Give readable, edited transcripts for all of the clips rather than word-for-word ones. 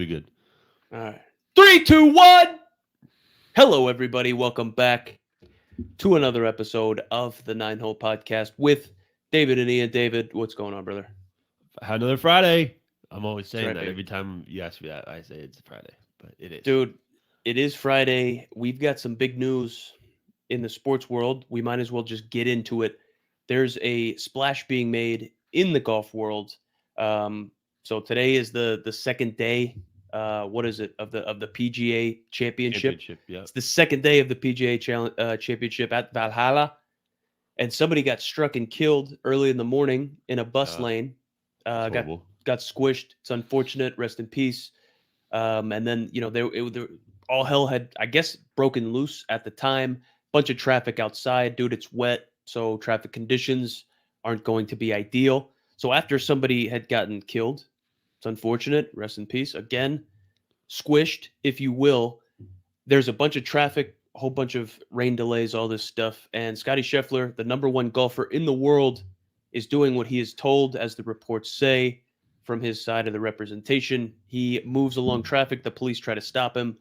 be good. All right. 3, 2, 1. Hello, everybody. Welcome back to another episode of the Nine Hole Podcast with David and Ian. David, what's going on, brother? Had another Friday. I'm always That's saying right, that. baby. Every time you ask me that, I say it's Friday, but it is. Dude, it is Friday. We've got some big news in the sports world. We might as well just get into it. There's a splash being made in the golf world. So today is the second day. What is it of the PGA Championship? Championship, yeah. It's the second day of the Championship at Valhalla, and somebody got struck and killed early in the morning in a bus lane. That's Got horrible. squished. It's unfortunate. Rest in peace. And then all hell had, I guess, broken loose at the time. Bunch of traffic outside, dude. It's wet, so traffic conditions aren't going to be ideal. So after somebody had gotten killed, it's unfortunate. Rest in peace. Again, squished, if you will. There's a bunch of traffic, a whole bunch of rain delays, all this stuff. And Scotty Scheffler, the number one golfer in the world, is doing what he is told, as the reports say from his side of the representation. He moves along traffic. The police try to stop him.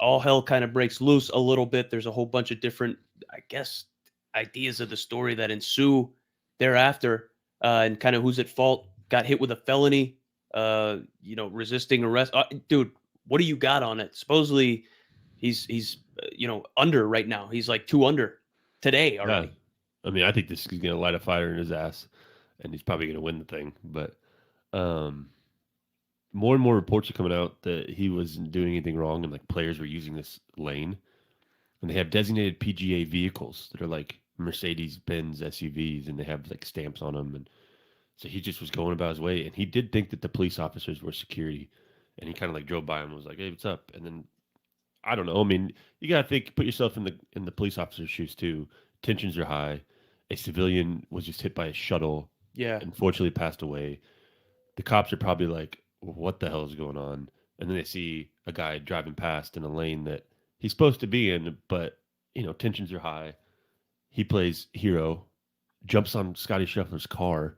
All hell kind of breaks loose a little bit. There's a whole bunch of different, I guess, ideas of the story that ensue thereafter, and kind of who's at fault. Got hit with a felony, resisting arrest. Dude, what do you got on it? Supposedly, he's under right now. He's like 2 under today already. Yeah. I mean, I think this is going to light a fire in his ass, and he's probably going to win the thing. But more and more reports are coming out that he wasn't doing anything wrong, and like players were using this lane, and they have designated PGA vehicles that are like Mercedes-Benz SUVs, and they have like stamps on them, and so he just was going about his way, and he did think that the police officers were security, and he kind of like drove by and was like, "Hey, what's up?" And then I don't know. I mean, you gotta put yourself in the police officer's shoes too. Tensions are high. A civilian was just hit by a shuttle. Yeah. Unfortunately, passed away. The cops are probably like, "What the hell is going on?" And then they see a guy driving past in a lane that he's supposed to be in, but tensions are high. He plays hero, jumps on Scotty Scheffler's car,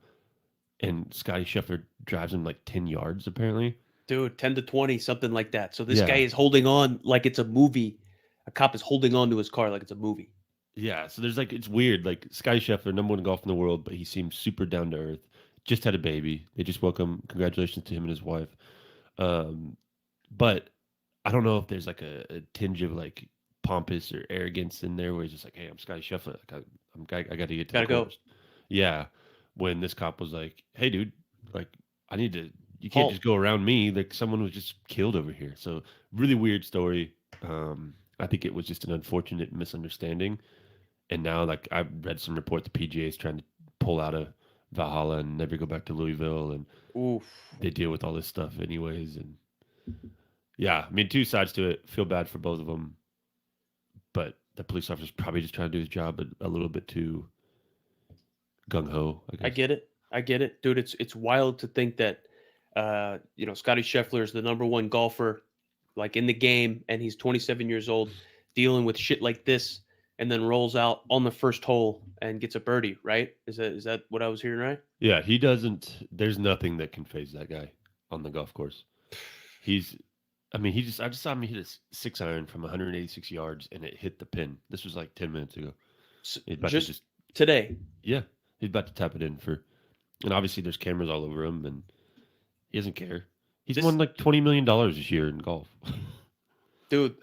and Scotty Scheffler drives him like 10 yards apparently. Dude, 10 to 20, something like that. So this Yeah. guy is holding on like it's a movie. A cop is holding on to his car like it's a movie. Yeah, so there's like, it's weird. Like Scotty Scheffler, number one golf in the world, but he seems super down to earth. Just had a baby. They just welcome. Congratulations to him and his wife. But I don't know if there's like a tinge of like pompous or arrogance in there, where he's just like, "Hey, I'm Scotty Scheffler. I got to get to Gotta the go." course." Yeah. When this cop was like, "Hey, dude, like I need to. You can't Halt. just go around me. Like someone was just killed over here." So really weird story. I think it was just an unfortunate misunderstanding. And now, like I've read some report, the PGA is trying to pull out of Valhalla and never go back to Louisville, and Oof. they deal with all this stuff anyways. And yeah, I mean, two sides to it. Feel bad for both of them, but the police officer's probably just trying to do his job, but a little bit too gung ho. I guess. I get it, dude. It's wild to think that Scotty Scheffler is the number one golfer like in the game, and he's 27 years old, dealing with shit like this, and then rolls out on the first hole and gets a birdie. Right? Is that what I was hearing? Right? Yeah, he doesn't. There's nothing that can phase that guy on the golf course. He's. I mean, I just saw him hit a 6-iron from 186 yards, and it hit the pin. This was like 10 minutes ago. He's about Just to just today. Yeah, he's about to tap it in for, and obviously there's cameras all over him, and he doesn't care. He's won like $20 million this year in golf. Dude,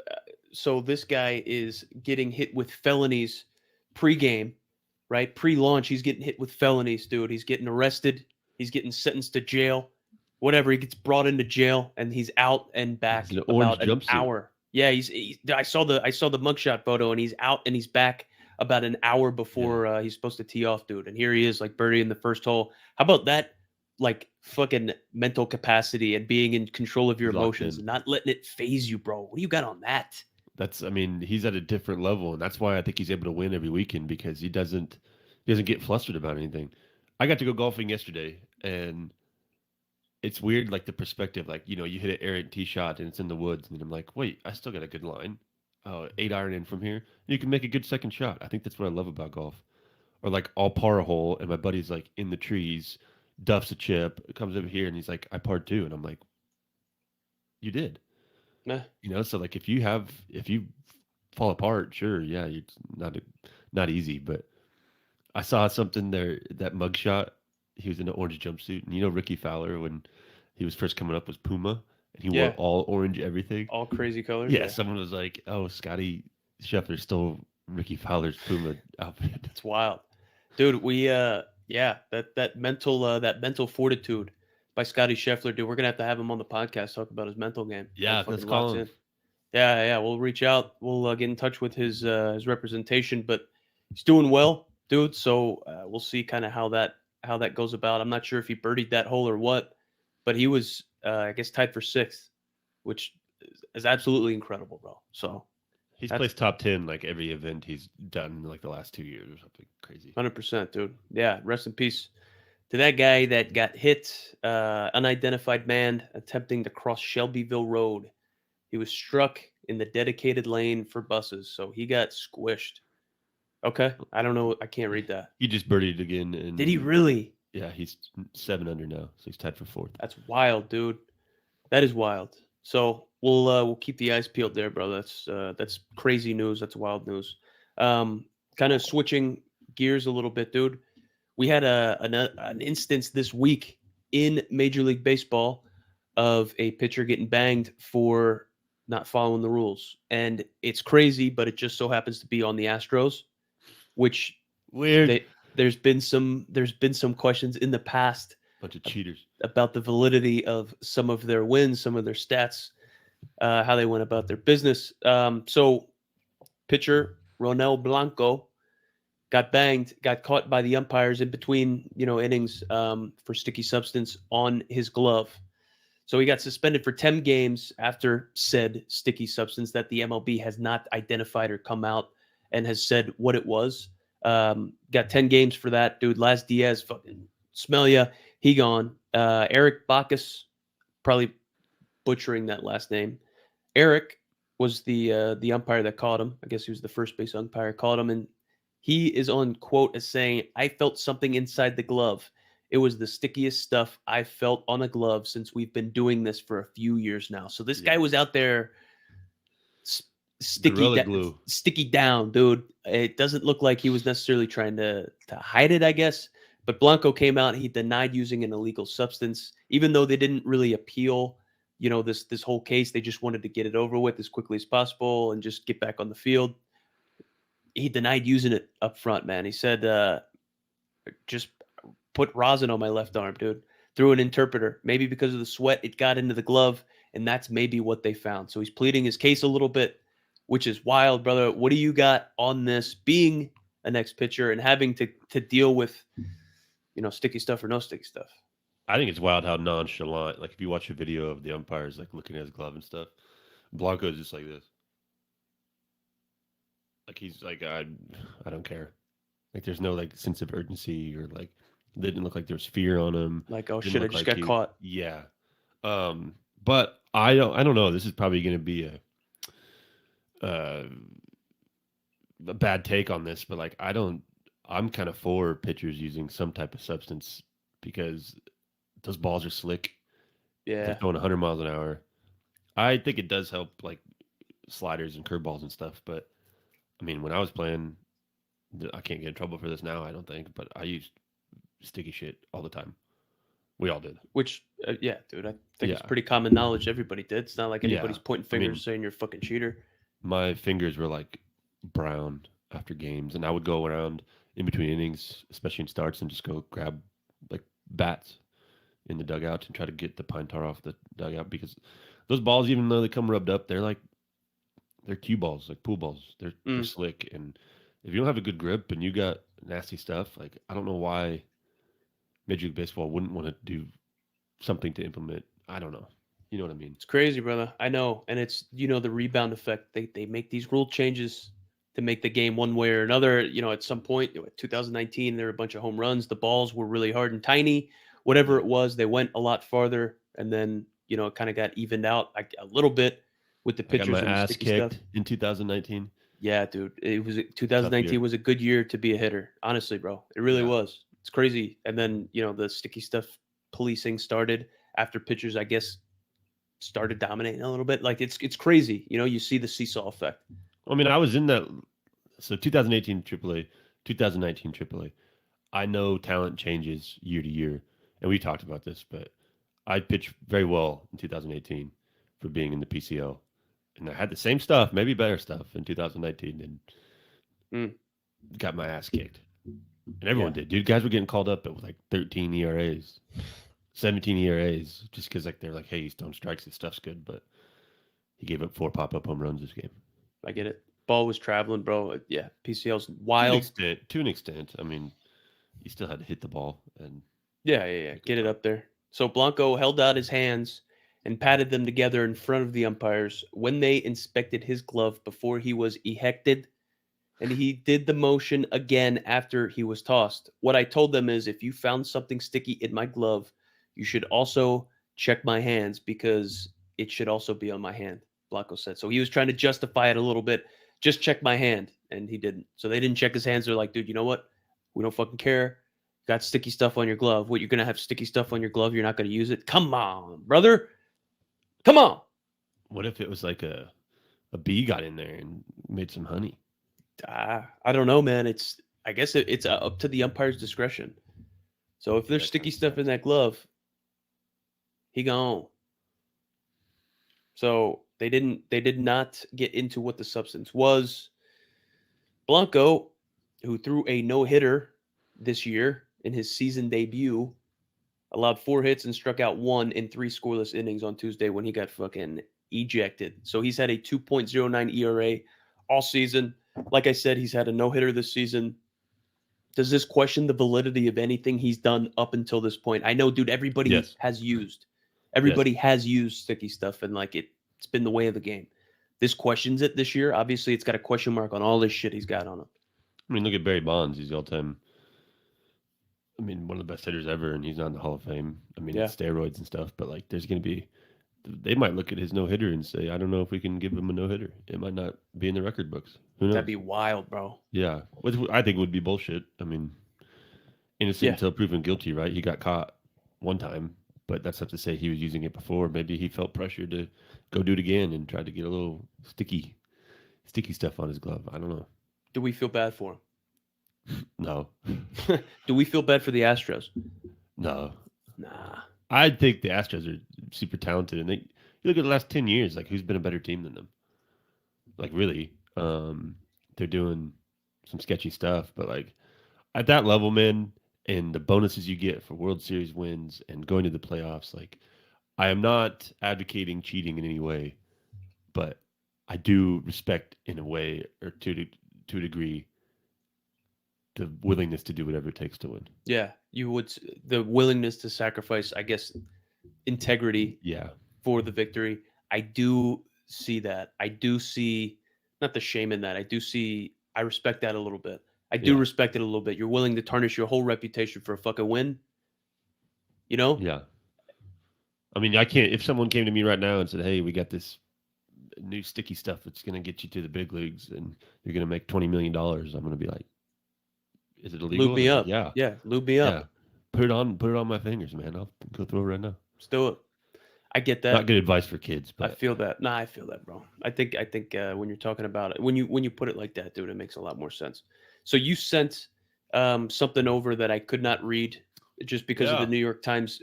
so this guy is getting hit with felonies pre-game, right? Pre-launch, he's getting hit with felonies, dude. He's getting arrested. He's getting sentenced to jail. Whatever, he gets brought into jail, and he's out and back He's in an orange about an jumpsuit. hour. Yeah, I saw the mugshot photo, and he's out and he's back about an hour before he's supposed to tee off, dude. And here he is, like birdie in the first hole. How about that? Like fucking mental capacity and being in control of your Locked emotions in. and not letting it phase you, bro. What do you got on that? I mean, he's at a different level, and that's why I think he's able to win every weekend, because he doesn't get flustered about anything. I got to go golfing yesterday, and it's weird, like the perspective, like, you hit an errant tee shot and it's in the woods, and I'm like, wait, I still got a good line. Oh, 8-iron in from here. You can make a good second shot. I think that's what I love about golf. Or like, I'll par a hole, and my buddy's like in the trees, duffs a chip, comes over here, and he's like, I parred two, and I'm like, You did. Nah. So like if you fall apart, sure, yeah, it's not easy. But I saw something there, that mugshot. He was in an orange jumpsuit, and Ricky Fowler, when he was first coming up, was Puma, and he wore Yeah. all orange everything. All crazy colors. Yeah, Yeah. someone was like, "Oh, Scotty Scheffler stole Ricky Fowler's Puma outfit." It's wild, dude. Yeah, that mental fortitude by Scotty Scheffler, dude. We're gonna have to have him on the podcast talk about his mental game. Yeah, let's Motherfucking call locks him. in. Yeah, yeah. We'll reach out. We'll get in touch with his representation, but he's doing well, dude. So we'll see kind of how that goes about. I'm not sure if he birdied that hole or what, but he was I guess tied for sixth, which is absolutely incredible, bro. So He's that's placed top 10 like every event he's done in like the last 2 years or something crazy. 100%, dude. Yeah, rest in peace to that guy that got hit, unidentified man attempting to cross Shelbyville Road. He was struck in the dedicated lane for buses, so he got squished. Okay, I don't know. I can't read that. He just birdied again, Did he and really? yeah, he's 7 under now, so he's tied for fourth. That's wild, dude. That is wild. So we'll keep the eyes peeled there, bro. That's crazy news. That's wild news. Kind of switching gears a little bit, dude. We had an instance this week in Major League Baseball of a pitcher getting banged for not following the rules, and it's crazy, but it just so happens to be on the Astros, which Weird. there's been some questions in the past Bunch of cheaters. about the validity of some of their wins, some of their stats, how they went about their business. So pitcher ronelblanco got banged, got caught by the umpires in between, innings for sticky substance on his glove. So he got suspended for 10 games after said sticky substance that the MLB has not identified or come out and has said what it was. Got 10 games for that, dude. Laz Diaz, fucking smell ya. He gone. Eric Bacchus, probably butchering that last name. Eric was the umpire that caught him. I guess he was the first base umpire, caught him, and he is on quote as saying, "I felt something inside the glove. It was the stickiest stuff I felt on a glove since we've been doing this for a few years now." So this guy was out there Gorilla glue. sticky down, dude. It doesn't look like he was necessarily trying to hide it, I guess. But Blanco came out. He denied using an illegal substance, even though they didn't really appeal. This whole case. They just wanted to get it over with as quickly as possible and just get back on the field. He denied using it up front, man. He said, "Just put rosin on my left arm, dude. Through an interpreter. Maybe because of the sweat, it got into the glove, and that's maybe what they found." So he's pleading his case a little bit, which is wild, brother. What do you got on this? Being an ex-pitcher and having to deal with, sticky stuff or no sticky stuff. I think it's wild how nonchalant. Like if you watch a video of the umpires like looking at his glove and stuff, Blanco is just like this. Like he's like, I don't care. Like there's no like sense of urgency or like it didn't look like there was fear on him. Like, oh Didn't shit, I look just like got caught. Yeah. But I don't know. This is probably going to be uh, a bad take on this, but like I'm kind of for pitchers using some type of substance because those balls are slick. They're Yeah. throwing 100 miles an hour. I think it does help like sliders and curveballs and stuff, but I mean, when I was playing, I can't get in trouble for this now, I don't think, but I used sticky shit all the time. We all did. Which, yeah, dude, I think it's Yeah. pretty common knowledge. Everybody did. It's not like Yeah. anybody's pointing I mean, fingers saying you're a fucking cheater. my fingers were like brown after games, and I would go around in between innings, especially in starts, and just go grab like bats in the dugout and try to get the pine tar off the dugout because those balls, even though they come rubbed up, they're cue balls, like pool balls. They're slick, and if you don't have a good grip and you got nasty stuff, like I don't know why Major League Baseball wouldn't want to do something to implement. I don't know. You know what I mean? It's crazy, brother. I know. And it's, the rebound effect. They make these rule changes to make the game one way or another. At some point, 2019, there were a bunch of home runs. The balls were really hard and tiny. Whatever it was, they went a lot farther. And then, it kind of got evened out a little bit with the I got pitchers my and the ass sticky kicked stuff. in 2019. Yeah, dude. It was Tough 2019 year. was a good year to be a hitter. Honestly, bro. It really Yeah. was. It's crazy. And then, the sticky stuff policing started after pitchers, I guess, started dominating a little bit. Like it's crazy. You know, you see the seesaw effect. I mean, I was in that. So 2018 AAA, 2019 AAA. I know talent changes year to year, and we talked about this, but I pitched very well in 2018 for being in the PCL, and I had the same stuff, maybe better stuff in 2019, and Mm, got my ass kicked. And yeah, everyone did, dude. Guys were getting called up at like 13 ERAs, 17 ERAs, just because like they're like, hey, he's throwing strikes, his stuff's good, but he gave up 4 pop-up home runs this game. I get it. Ball was traveling, bro. Yeah, PCL's To an wild. extent, to an extent. I mean, he still had to hit the ball and Yeah. make a Get it throw. up there. So Blanco held out his hands and patted them together in front of the umpires when they inspected his glove before he was ejected. And he did the motion again after he was tossed. What I told them is if you found something sticky in my glove, you should also check my hands because it should also be on my hand, Blanco said. So he was trying to justify it a little bit. Just check my hand. And he didn't. So they didn't check his hands. They're like, dude, you know what? We don't fucking care. Got sticky stuff on your glove. What, you're going to have sticky stuff on your glove? You're not going to use it? Come on, brother. Come on. What if it was like a bee got in there and made some honey? I don't know, man. I guess it's up to the umpire's discretion. So if Yeah, there's that sticky kind of stuff in sucks. that glove, he gone. So they did not get into what the substance was. Blanco, who threw a no-hitter this year in his season debut, allowed 4 hits and struck out one in 3 scoreless innings on Tuesday when he got fucking ejected. So he's had a 2.09 ERA all season. Like I said, he's had a no-hitter this season. Does this question the validity of anything he's done up until this point? I know, dude, Yes. Yes. everybody has used sticky stuff, and like it's been the way of the game. This questions it this year. Obviously, it's got a question mark on all this shit he's got on him. I mean, look at Barry Bonds. He's the all-time. I mean, one of the best hitters ever, and he's not in the Hall of Fame. I mean, Yeah, it's steroids and stuff, but like, there's going to be. They might look at his no hitter and say, "I don't know if we can give him a no hitter. It might not be in the record books. Who that'd knows?" be wild, bro. Yeah, which I think would be bullshit. I mean, innocent Yeah, until proven guilty, right? He got caught one time, but that's not to say he was using it before. Maybe he felt pressure to go do it again and tried to get a little sticky stuff on his glove. I don't know. do we feel bad for No, him? Do we feel bad for the Astros? no. Nah. I think the Astros are super talented, and you look at the last 10 years, like who's been a better team than them? Like really, they're doing some sketchy stuff, but like at that level, man, and the bonuses you get for World Series wins and going to the playoffs, like I am not advocating cheating in any way, but I do respect in a way or to a degree the willingness to do whatever it takes to win. Yeah, you would the willingness to sacrifice, I guess, integrity Yeah, for the victory. I do see that. I do see not the shame in that. I respect that a little bit. I do yeah, respect it a little bit. You're willing to tarnish your whole reputation for a fucking win, you know? yeah. I mean, I can't. If someone came to me right now and said, "Hey, we got this new sticky stuff that's going to get you to the big leagues, and you're going to make $20 million," I'm going to be like, "Is it Lube illegal?" And me they're like, up. "Yeah, Yeah, lube me yeah. up. Put it on my fingers, man. I'll go through it right now." Let's do it. I get Not that. good advice for kids, I but feel that. Nah, I feel that, bro. I think when you're talking about it, when you put it like that, dude, it makes a lot more sense. So you sent something over that I could not read just because of the yeah, New York Times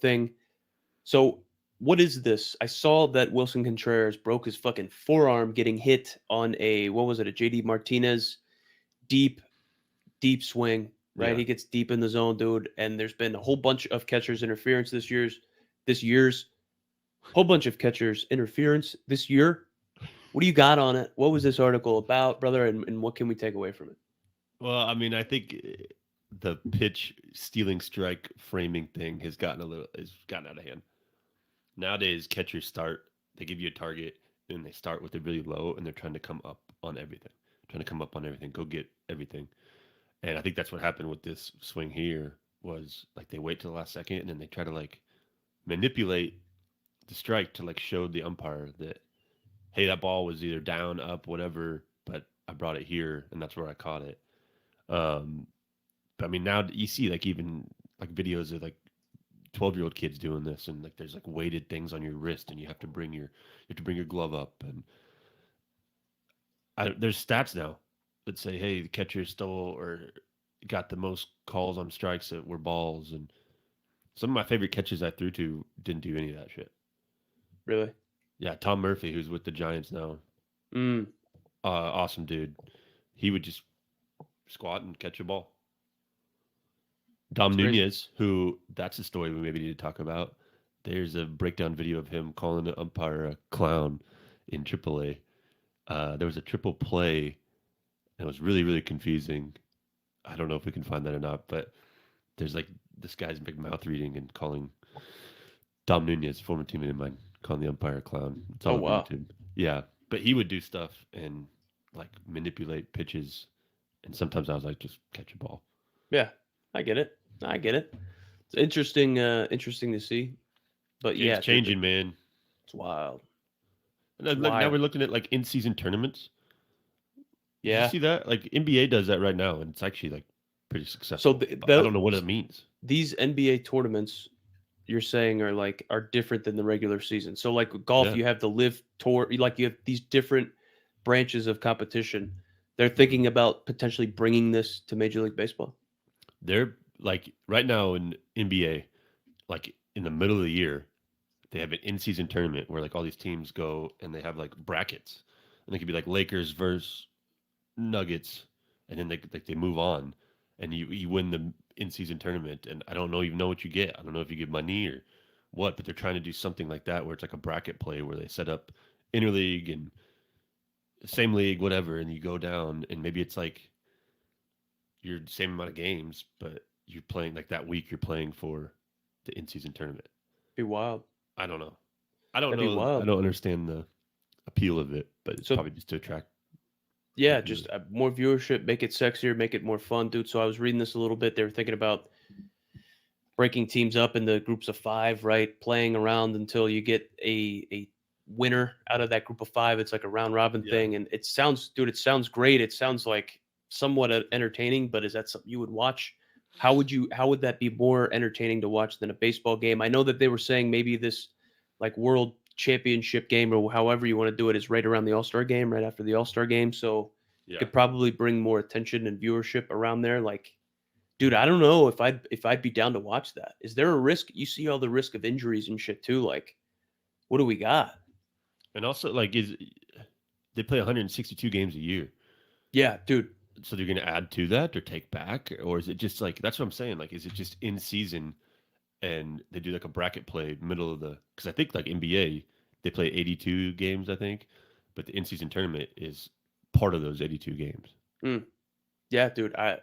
thing. So what is this? I saw that Wilson Contreras broke his fucking forearm getting hit on a what was it? A JD Martinez deep swing, right? yeah, He gets deep in the zone, dude, and there's been a whole bunch of catchers interference this year's whole bunch of catchers interference this year. What do you got on it? What was this article about, brother? And what can we take away from it? Well, I mean, I think the pitch stealing strike framing thing has gotten out of hand. Nowadays, catchers they give you a target, and they start with it really low, and they're trying to come up on everything, go get everything. And I think that's what happened with this swing here was like they wait till the last second, and then they try to like manipulate the strike to like show the umpire that hey, that ball was either down, up, whatever, but I brought it here, and that's where I caught it. Um, but I mean, now you see like even like videos of like 12-year-old kids doing this, and like there's like weighted things on your wrist, and you have to bring your glove up, and there's stats now that say, hey, the catcher stole or got the most calls on strikes that were balls, and some of my favorite catches I threw to didn't do any of that shit. Really? Yeah, Tom Murphy, who's with the Giants now, Mm, awesome dude. He would just squat and catch a ball. Dom it's crazy. Nunez, who that's a story we maybe need to talk about. There's a breakdown video of him calling the umpire a clown in AAA. There was a triple play, and it was really, really confusing. I don't know if we can find that or not, but there's like this guy's big mouth reading and calling Dom Nunez, former teammate of mine, calling the umpire a clown. It's Oh all over wow. YouTube. Yeah, but he would do stuff and like manipulate pitches, and sometimes I was like, just catch a ball. Yeah, I get it. I get it. It's interesting. Interesting to see. But Game's yeah, dude, changing, man. it's wild. And It's then, look, now wild. we're looking at like in-season tournaments. Did you Yeah. see that? Like NBA does that right now, and it's actually like pretty So successful. But I don't know what it means. these NBA tournaments you're saying are different than the regular season. So like with golf, Yeah. you have the live tour, you have these different branches of competition. They're Mhm. thinking about potentially bringing this to Major League Baseball. They're like right now in NBA, like in the middle of the year, they have an in-season tournament where like all these teams go and they have like brackets, and they could be like Lakers versus Nuggets, and then they move on, and you win the in-season tournament, and I don't know even know what you get. I don't know if you get money or what, but they're trying to do something like that where it's like a bracket play where they set up interleague and same league, whatever, and you go down, and maybe it's like you're the same amount of games, but you're playing like that week you're playing for the in-season tournament. Be wild. I don't know. I don't That'd be know. I wild. don't understand the appeal of it, but it's So probably just to attract more yeah, just viewers. more viewership, make it sexier, make it more fun, dude. So I was reading this a little bit. They were thinking about breaking teams up into groups of five, right? Playing around until you get a winner out of that group of five. It's like a round robin Yeah. thing, and it sounds, dude, it sounds great. It sounds like somewhat entertaining, but is that something you would watch? How would that be more entertaining to watch than a baseball game? I know that they were saying maybe this like world championship game or however you want to do it is right around the All-Star game, right after the All-Star game, so Yeah. could probably bring more attention and viewership around there. Like, dude, I don't know if I'd be down to watch that. Is there a risk? You see all the risk of injuries and shit too. Like, what do we got? And also, like, is they play 162 games a year, Yeah, dude. so they're going to add to that or take back, or is it just like that's what I'm saying? Like, is it just in season and they do like a bracket play middle of the? Because I think like NBA they play 82 games, I think, but the in-season tournament is part of those 82 games. Mm, yeah, dude. I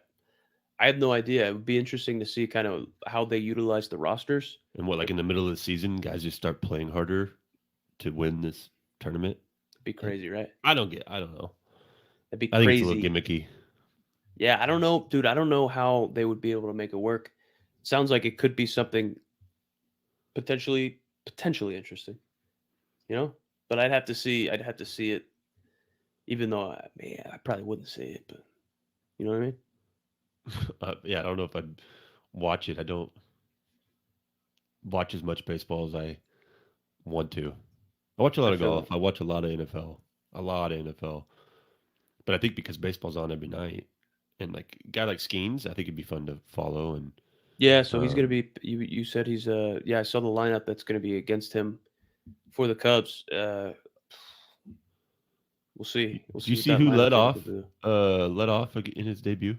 have no idea. It would be interesting to see kind of how they utilize the rosters. And what, like It'd in the middle of the season, guys just start playing harder to win this tournament? be crazy, right? I don't get. I don't know. That'd be I think it's a little crazy. gimmicky. Yeah, I don't know, dude. I don't know how they would be able to make it work. Sounds like it could be something potentially interesting, you know? But I'd have to see it, even though I probably wouldn't see it, but you know what I mean? Yeah, I don't know if I'd watch it. I don't watch as much baseball as I want to. I watch a I lot of feel golf. it. I watch a lot of NFL. A lot of NFL. But I think because baseball's on every night, and like a guy like Skeens, I think it'd be fun to follow. And Yeah, so he's gonna um, be. You said he's yeah. I saw the lineup that's gonna be against him for the Cubs. We'll see. We'll do you see what see that who led lineup's able to off? do. In his debut,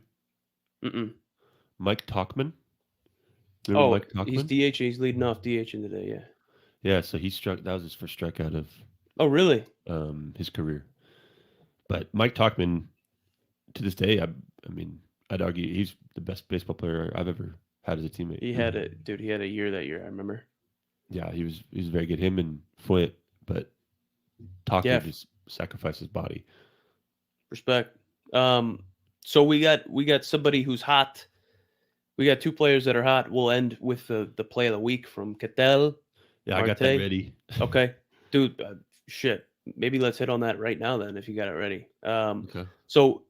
Mm-mm. Mike Talkman. Remember Oh, Mike he's Talkman? DH. He's leading off DH in today. Yeah. Yeah, so he struck. That was his first strikeout of Oh, really? his career. But Mike Talkman, to this day, I mean, I'd argue he's the best baseball player I've ever had as a teammate. He had a dude. He had a year that year. I remember. Yeah, he was very good. Him and Foyt, but Taki Yeah. just sacrificed his body. Respect. So we got somebody who's hot. We got two players that are hot. We'll end with the play of the week from Cattell Yeah, I got that Marte. ready. Okay, dude. Shit. Maybe let's hit on that right now then, if you got it ready. Okay. So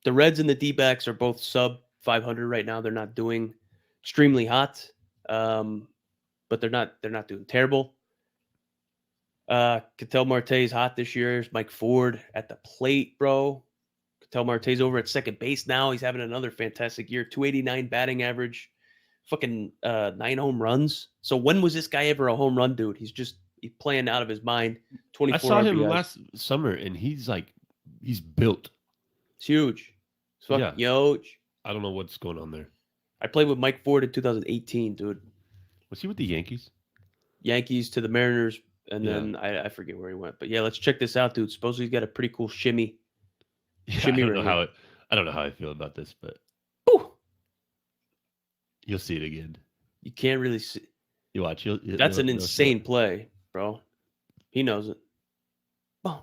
the Reds and the D-backs are both sub 500 right now. They're not doing extremely hot. But they're not doing terrible. Ketel Marte's hot this year. Mike Ford at the plate, bro. Ketel Marte's over at second base now. He's having another fantastic year. 289 batting average. Fucking 9 home runs. So when was this guy ever a home run dude? He's playing out of his mind. I 24 saw him RBIs. last summer, and he's built. It's huge. It's fucking huge. I don't know what's going on there. I played with Mike Ford in 2018, dude. Was he with the Yankees? Yankees to the Mariners, and then I forget where he went. But yeah, let's check this out, dude. Supposedly he's got a pretty cool shimmy. Yeah, Shimmy I don't know how I feel about this, but you'll see it again. You can't really see. You watch. That's an insane play, bro. He knows it. Oh.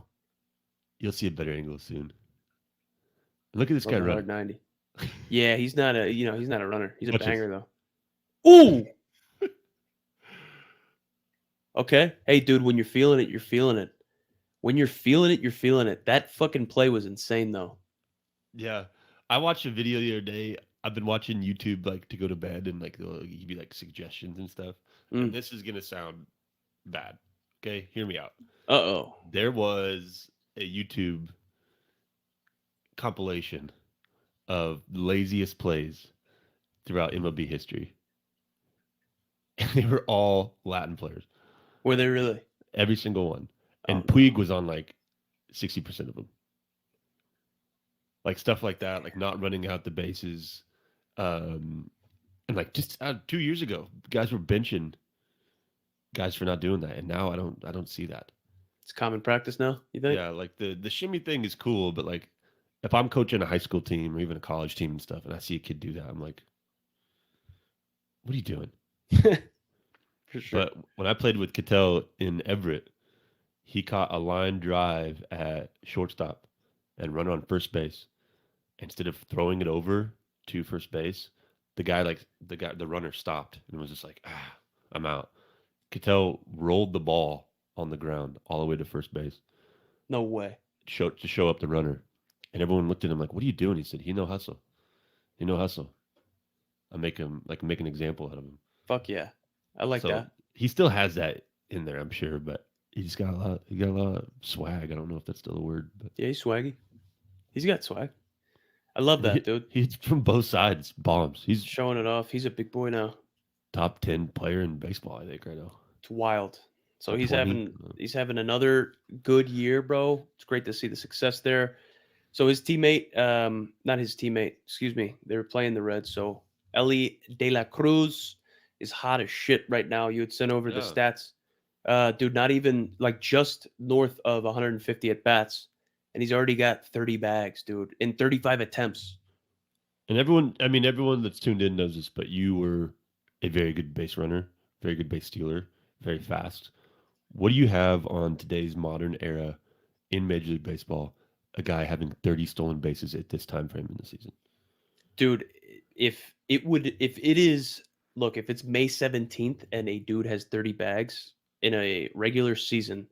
You'll see a better angle soon. Look at this guy running. 90. Yeah, he's not a runner. He's a banger though. Ooh. Okay. Hey, dude, when you're feeling it, you're feeling it. When you're feeling it, you're feeling it. That fucking play was insane though. Yeah. I watched a video the other day. I've been watching YouTube to go to bed, and they'll give you suggestions and stuff. And this is gonna sound bad. Okay, hear me out. Uh-oh. There was a YouTube compilation of laziest plays throughout MLB history. And they were all Latin players. Were they really? Every single one. And Puig was on 60% of them. Stuff like that, not running out the bases. And just 2 years ago, guys were benching guys for not doing that. And now I don't see that. It's common practice now, you think? Yeah, the shimmy thing is cool, but if I'm coaching a high school team or even a college team and stuff, and I see a kid do that, I'm like, what are you doing? For sure. But when I played with Ketel in Everett, he caught a line drive at shortstop and run on first base. Instead of throwing it over to first base, the runner stopped and was just I'm out. Ketel rolled the ball on the ground all the way to first base. No way. To show up the runner. And everyone looked at him like, what are you doing? He said, he no hustle. He no hustle. I make him make an example out of him. Fuck yeah. I like that. He still has that in there, I'm sure, but he got a lot of swag. I don't know if that's still a word, but yeah, he's swaggy. He's got swag. I love that, dude. He's from both sides, bombs. He's showing it off. He's a big boy now. Top 10 player in baseball, I think, right now. It's wild. So he's having another good year, bro. It's great to see the success there. So his teammate, not his teammate, excuse me, they were playing the Reds. So Ellie De La Cruz is hot as shit right now. You had sent over the stats. Dude, not even just north of 150 at bats. And he's already got 30 bags, dude, in 35 attempts. And everyone that's tuned in knows this, but you were a very good base runner, very good base stealer, very fast. What do you have on today's modern era in Major League Baseball, a guy having 30 stolen bases at this time frame in the season? Dude, if it's May 17th and a dude has 30 bags in a regular season,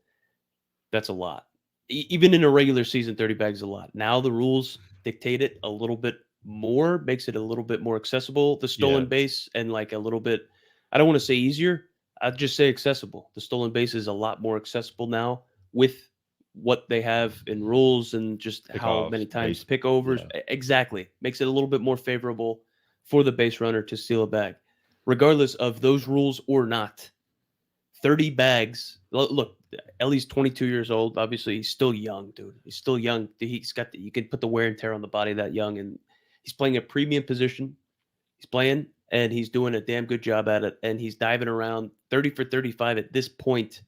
that's a lot. Even in a regular season, 30 bags is a lot. Now the rules dictate it a little bit more, makes it a little bit more accessible, the stolen base, and a little bit, I don't want to say easier, I'd just say accessible. The stolen base is a lot more accessible now with what they have in rules and just how many times pickovers. Yeah. Exactly. Makes it a little bit more favorable for the base runner to steal a bag. Regardless of those rules or not, 30 bags. Look, Ellie's 22 years old. Obviously, he's still young, dude. He's still young. You can put the wear and tear on the body that young, and he's playing a premium position. He's playing, and he's doing a damn good job at it, and he's diving around 30 for 35 at this point.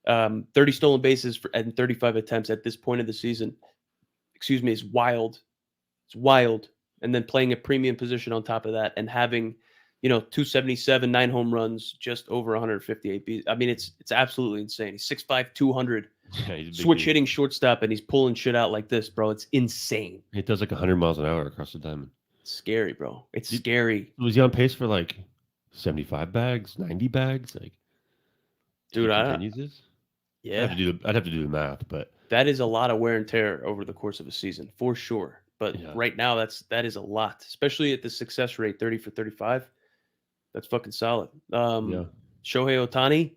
30 stolen bases and 35 attempts at this point of the season. Excuse me, is wild. It's wild. And then playing a premium position on top of that and having, 277, 9 home runs, just over 158 beats. I mean, it's absolutely insane. He's 6'5", 200. Yeah, switch hitting shortstop, and he's pulling shit out like this, bro. It's insane. It does 100 miles an hour across the diamond. It's scary, bro. It's scary. Was he on pace for 75 bags, 90 bags? Dude, yeah. I'd have to do the math, but that is a lot of wear and tear over the course of a season, for sure. But right now, that is a lot, especially at the success rate, 30 for 35. That's fucking solid. Yeah. Shohei Ohtani,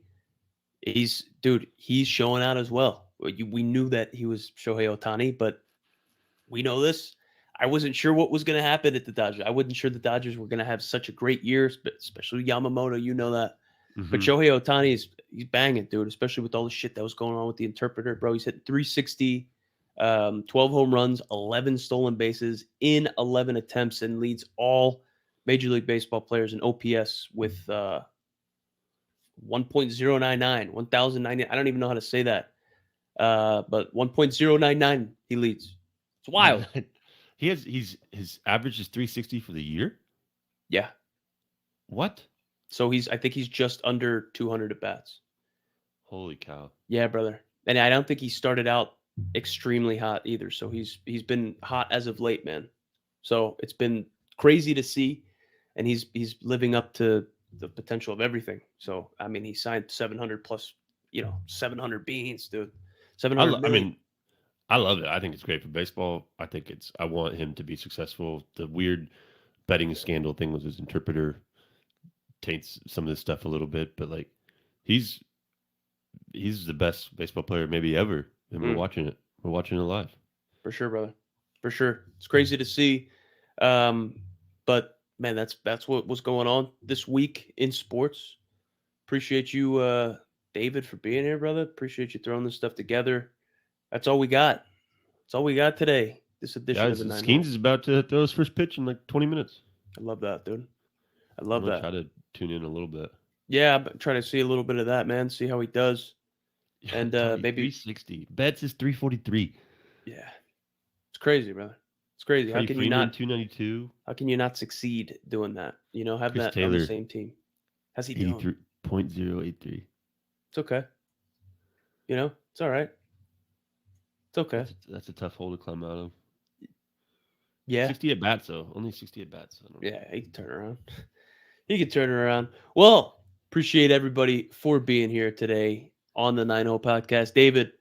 he's showing out as well. We knew that he was Shohei Ohtani, but we know this. I wasn't sure what was going to happen at the Dodgers. I wasn't sure the Dodgers were going to have such a great year, especially Yamamoto. You know that. But Hmm. Shohei Ohtani he's banging, dude. Especially with all the shit that was going on with the interpreter, bro. He's hitting 360, 12 home runs, 11 stolen bases in 11 attempts, and leads all Major League Baseball players in OPS with 1.099, 1,090. I don't even know how to say that, but 1.099 he leads. It's wild. His average is 360 for the year. Yeah. What? So I think he's just under 200 at bats. Holy cow. Yeah, brother. And I don't think he started out extremely hot either. So he's been hot as of late, man. So it's been crazy to see, and he's living up to the potential of everything. So I mean, he signed 700 plus, 700 beans, dude. 700 I million. mean, I love it. I think it's great for baseball. I want him to be successful. The weird betting scandal thing with his interpreter taints some of this stuff a little bit, but like he's the best baseball player maybe ever, and we're Mm, watching it. We're watching it live. for sure, brother. For sure. It's crazy to see. Um, but man, that's what was going on this week in sports. Appreciate you, David, for being here, brother. Appreciate you throwing this stuff together. That's all we got. That's all we got today. This edition of Guys, the Nine Skeens Hole. is about to throw his first pitch in like 20 minutes. I love that, dude. I I'm love gonna that. try to tune in a little bit. Yeah, I'm trying to see a little bit of that, man. See how he does, Yeah, and I'm telling you, maybe 360. Betts is 343. yeah, it's crazy, brother. It's crazy. Freddie Freeman 292. How can you not succeed doing that? Have Chris that on the Taylor same team. How's he doing? 83.083. It's okay. It's all right. It's okay. That's a tough hole to climb out of. Yeah, 60 at bats though. Only 60 at bats. I don't know. yeah. He can turn around. He can turn it around. Well, appreciate everybody for being here today on the 9-0 podcast. David,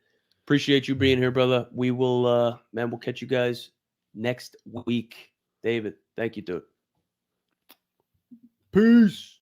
appreciate you being here, brother. We will, we'll catch you guys next week. David, thank you, dude. Peace.